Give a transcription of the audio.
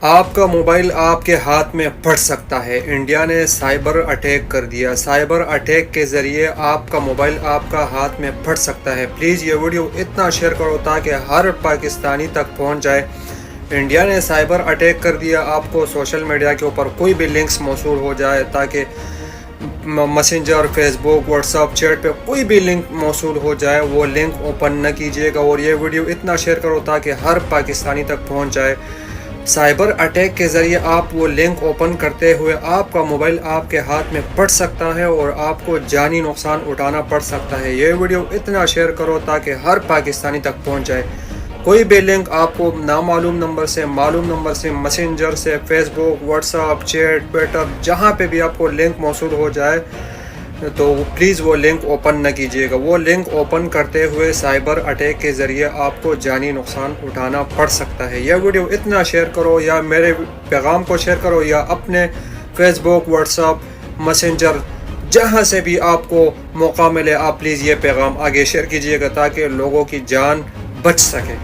آپ کا موبائل آپ کے ہاتھ میں پڑ سکتا ہے۔ انڈیا نے سائبر اٹیک کر دیا۔ سائبر اٹیک کے ذریعے آپ کا موبائل آپ کا ہاتھ میں پڑ سکتا ہے۔ پلیز یہ ویڈیو اتنا شیئر کرو تاکہ ہر پاکستانی تک پہنچ جائے۔ انڈیا نے سائبر اٹیک کر دیا۔ آپ کو سوشل میڈیا کے اوپر کوئی بھی لنکس موصول ہو جائے تاکہ میسنجر، فیس بک، واٹس ایپ چیٹ پہ کوئی بھی لنک موصول ہو جائے، وہ لنک اوپن نہ کیجیے گا، اور یہ ویڈیو اتنا شیئر کرو تاکہ ہر پاکستانی تک پہنچ جائے۔ سائبر اٹیک کے ذریعے آپ وہ لنک اوپن کرتے ہوئے آپ کا موبائل آپ کے ہاتھ میں پڑ سکتا ہے اور آپ کو جانی نقصان اٹھانا پڑ سکتا ہے۔ یہ ویڈیو اتنا شیئر کرو تاکہ ہر پاکستانی تک پہنچ جائے۔ کوئی بھی لنک آپ کو نامعلوم نمبر سے، معلوم نمبر سے، میسنجر سے، فیس بک، واٹس ایپ، چیٹ، ٹویٹر، جہاں پہ بھی آپ کو لنک موصول ہو جائے تو پلیز وہ لنک اوپن نہ کیجیے گا۔ وہ لنک اوپن کرتے ہوئے سائبر اٹیک کے ذریعے آپ کو جانی نقصان اٹھانا پڑ سکتا ہے۔ یہ ویڈیو اتنا شیئر کرو، یا میرے پیغام کو شیئر کرو، یا اپنے فیس بک، واٹس ایپ، میسنجر، جہاں سے بھی آپ کو موقع ملے آپ پلیز یہ پیغام آگے شیئر کیجیے گا تاکہ لوگوں کی جان بچ سکے۔